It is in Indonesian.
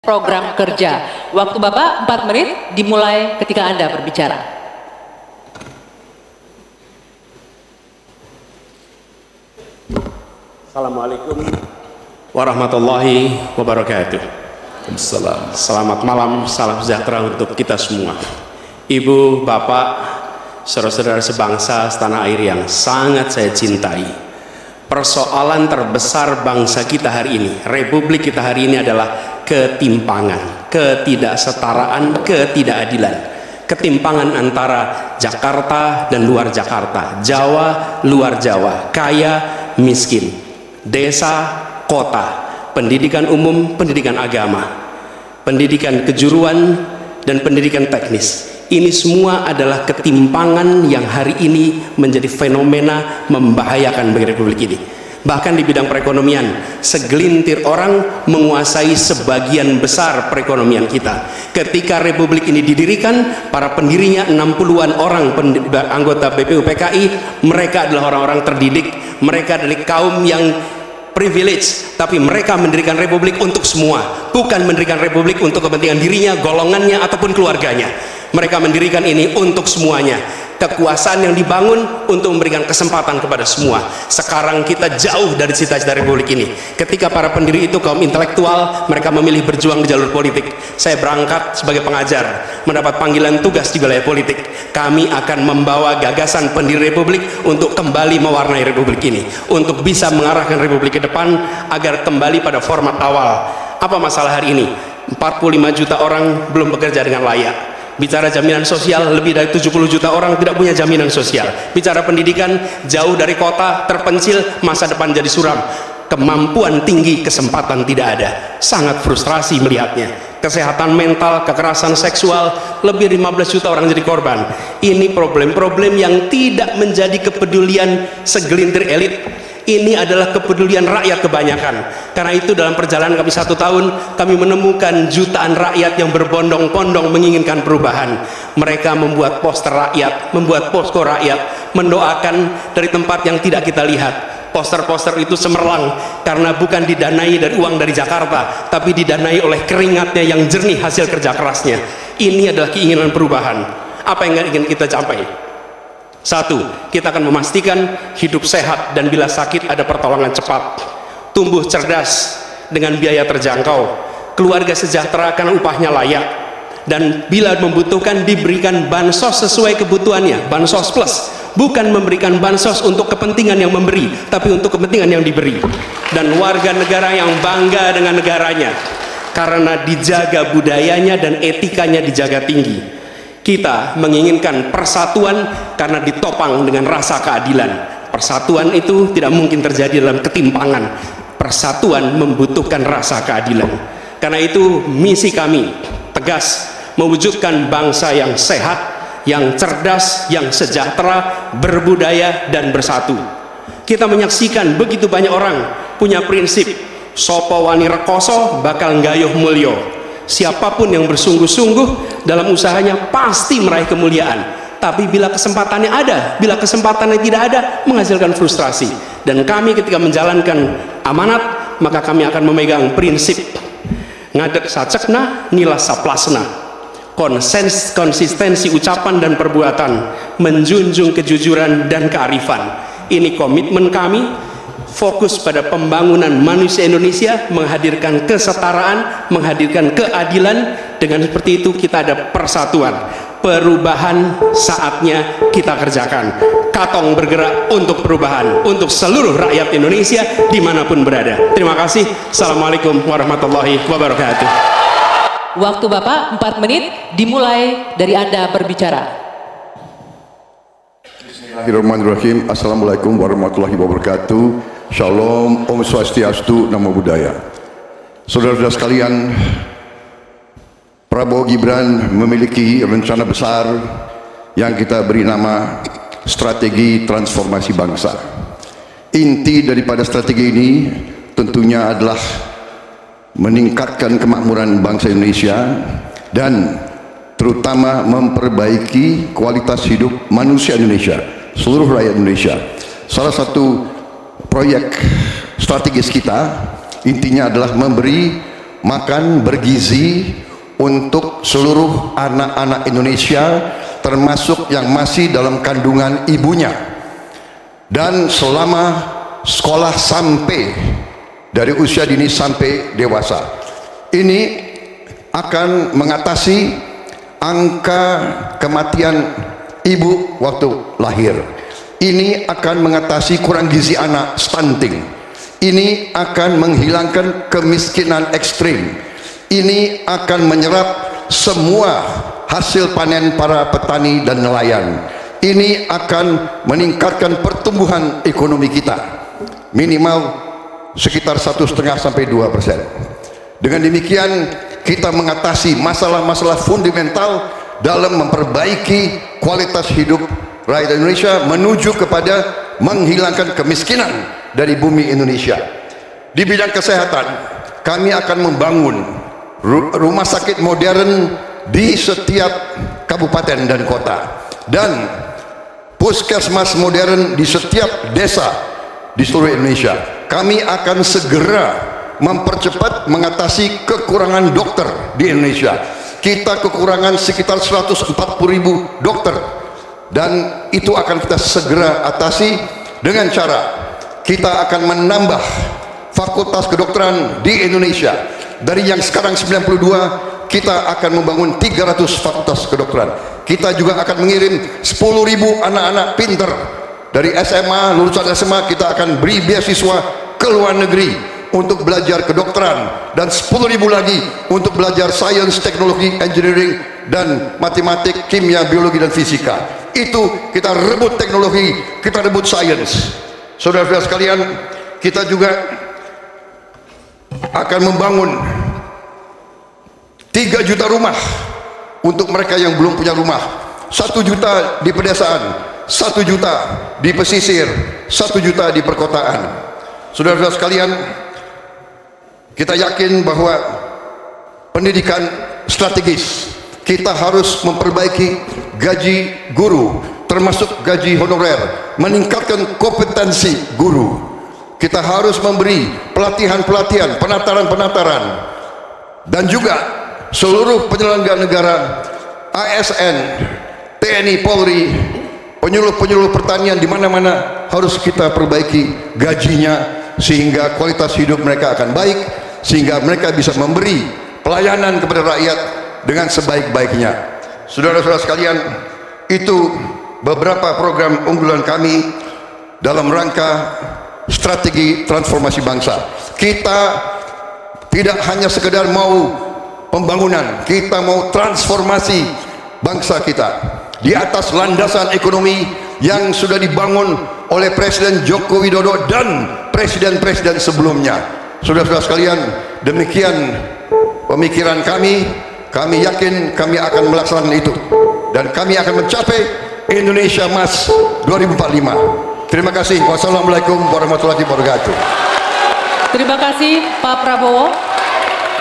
program kerja. Waktu Bapak 4 menit dimulai ketika Anda berbicara. Assalamualaikum warahmatullahi wabarakatuh. Selamat malam, salam sejahtera untuk kita semua. Ibu, bapak, saudara-saudara sebangsa setanah air yang sangat saya cintai. Persoalan terbesar bangsa kita hari ini, republik kita hari ini adalah ketimpangan, ketidaksetaraan, ketidakadilan. Ketimpangan antara Jakarta dan luar Jakarta, Jawa, luar Jawa, kaya, miskin, desa, kota, pendidikan umum, pendidikan agama, pendidikan kejuruan, dan pendidikan teknis. Ini semua adalah ketimpangan yang hari ini menjadi fenomena membahayakan bagi republik ini. Bahkan di bidang perekonomian, segelintir orang menguasai sebagian besar perekonomian kita. Ketika republik ini didirikan, para pendirinya 60-an orang anggota BPUPKI, mereka adalah orang-orang terdidik, mereka adalah kaum yang privilege, tapi mereka mendirikan republik untuk semua, bukan mendirikan republik untuk kepentingan dirinya, golongannya, ataupun keluarganya. Mereka mendirikan ini untuk semuanya. Kekuasaan yang dibangun untuk memberikan kesempatan kepada semua. Sekarang kita jauh dari cita-cita republik ini. Ketika para pendiri itu kaum intelektual, mereka memilih berjuang di jalur politik. Saya berangkat sebagai pengajar, mendapat panggilan tugas di wilayah politik. Kami akan membawa gagasan pendiri republik untuk kembali mewarnai republik ini, untuk bisa mengarahkan republik ke depan agar kembali pada format awal. Apa masalah hari ini? 45 juta orang belum bekerja dengan layak. Bicara jaminan sosial, lebih dari 70 juta orang tidak punya jaminan sosial. Bicara pendidikan, jauh dari kota, terpencil, masa depan jadi suram. Kemampuan tinggi, kesempatan tidak ada. Sangat frustrasi melihatnya. Kesehatan mental, kekerasan seksual, lebih 15 juta orang jadi korban. Ini problem-problem yang tidak menjadi kepedulian segelintir elit. Ini adalah kepedulian rakyat kebanyakan. Karena itu dalam perjalanan kami 1 tahun, kami menemukan jutaan rakyat yang berbondong-bondong menginginkan perubahan. Mereka membuat poster rakyat, membuat posko rakyat, mendoakan dari tempat yang tidak kita lihat. Poster-poster itu cemerlang karena bukan didanai dari uang dari Jakarta, tapi didanai oleh keringatnya yang jernih hasil kerja kerasnya. Ini adalah keinginan perubahan. Apa yang ingin kita capai? 1, kita akan memastikan hidup sehat dan bila sakit ada pertolongan cepat, tumbuh cerdas dengan biaya terjangkau, keluarga sejahtera karena upahnya layak, dan bila membutuhkan diberikan bansos sesuai kebutuhannya, bansos plus, bukan memberikan bansos untuk kepentingan yang memberi, tapi untuk kepentingan yang diberi, dan warga negara yang bangga dengan negaranya karena dijaga budayanya dan etikanya dijaga tinggi. Kita menginginkan persatuan karena ditopang dengan rasa keadilan. Persatuan itu tidak mungkin terjadi dalam ketimpangan. Persatuan membutuhkan rasa keadilan. Karena itu misi kami tegas mewujudkan bangsa yang sehat, yang cerdas, yang sejahtera, berbudaya dan bersatu. Kita menyaksikan begitu banyak orang punya prinsip sopo wani rekoso bakal nggayuh mulyo. Siapapun yang bersungguh-sungguh dalam usahanya pasti meraih kemuliaan. Tapi bila kesempatannya ada, bila kesempatannya tidak ada, menghasilkan frustrasi. Dan kami ketika menjalankan amanat, maka kami akan memegang prinsip ngadek sacekna, nilas saplasna. Konsistensi ucapan dan perbuatan, menjunjung kejujuran dan kearifan. Ini komitmen kami. Fokus pada pembangunan manusia Indonesia, menghadirkan kesetaraan, menghadirkan keadilan. Dengan seperti itu kita ada persatuan. Perubahan saatnya kita kerjakan. Katong bergerak untuk perubahan untuk seluruh rakyat Indonesia dimanapun berada. Terima kasih. Assalamualaikum warahmatullahi wabarakatuh. Waktu Bapak 4 menit dimulai dari Anda berbicara. Bismillahirrahmanirrahim. Assalamualaikum warahmatullahi wabarakatuh. Shalom, Om Swastiastu, Namo Buddhaya. Saudara-saudara sekalian, Prabowo Gibran memiliki rencana besar yang kita beri nama strategi transformasi bangsa. Inti daripada strategi ini tentunya adalah meningkatkan kemakmuran bangsa Indonesia dan terutama memperbaiki kualitas hidup manusia Indonesia, seluruh rakyat Indonesia. Salah satu proyek strategis kita intinya adalah memberi makan bergizi untuk seluruh anak-anak Indonesia, termasuk yang masih dalam kandungan ibunya. Dan selama sekolah sampai dari usia dini sampai dewasa, ini akan mengatasi angka kematian ibu waktu lahir. Ini akan mengatasi kurang gizi anak, stunting. Ini akan menghilangkan kemiskinan ekstrim. Ini akan menyerap semua hasil panen para petani dan nelayan. Ini akan meningkatkan pertumbuhan ekonomi kita minimal sekitar 1,5 sampai 2%. Dengan demikian kita mengatasi masalah-masalah fundamental dalam memperbaiki kualitas hidup rakyat Indonesia menuju kepada menghilangkan kemiskinan dari bumi Indonesia. Di bidang kesehatan, kami akan membangun rumah sakit modern di setiap kabupaten dan kota, dan puskesmas modern di setiap desa di seluruh Indonesia. Kami akan segera mempercepat mengatasi kekurangan dokter di Indonesia. Kita kekurangan sekitar 140.000 dokter, dan itu akan kita segera atasi dengan cara kita akan menambah fakultas kedokteran di Indonesia. Dari yang sekarang 92, kita akan membangun 300 fakultas kedokteran. Kita juga akan mengirim 10.000 anak-anak pinter dari SMA, lulusan SMA. Kita akan beri beasiswa ke luar negeri untuk belajar kedokteran, dan 10.000 lagi untuk belajar sains, teknologi, engineering, dan matematik, kimia, biologi, dan fisika. Itu kita rebut teknologi, kita rebut sains. Saudara-saudara sekalian, kita juga akan membangun 3 juta rumah untuk mereka yang belum punya rumah. 1 juta di pedesaan, 1 juta di pesisir, 1 juta di perkotaan. Saudara-saudara sekalian, kita yakin bahwa pendidikan strategis. Kita harus memperbaiki gaji guru, termasuk gaji honorer, meningkatkan kompetensi guru. Kita harus memberi pelatihan-pelatihan, penataran-penataran, dan juga seluruh penyelenggara negara, ASN, TNI, Polri, penyuluh-penyuluh pertanian di mana-mana harus kita perbaiki gajinya, sehingga kualitas hidup mereka akan baik, sehingga mereka bisa memberi pelayanan kepada rakyat dengan sebaik-baiknya. Saudara-saudara sekalian, itu beberapa program unggulan kami dalam rangka strategi transformasi bangsa. Kita tidak hanya sekedar mau pembangunan, kita mau transformasi bangsa kita di atas landasan ekonomi yang sudah dibangun oleh Presiden Joko Widodo dan presiden-presiden sebelumnya. Saudara-saudara sekalian, demikian pemikiran kami. Kami yakin kami akan melaksanakan itu, dan kami akan mencapai Indonesia Emas 2045. Terima kasih. Wassalamualaikum warahmatullahi wabarakatuh. Terima kasih Pak Prabowo.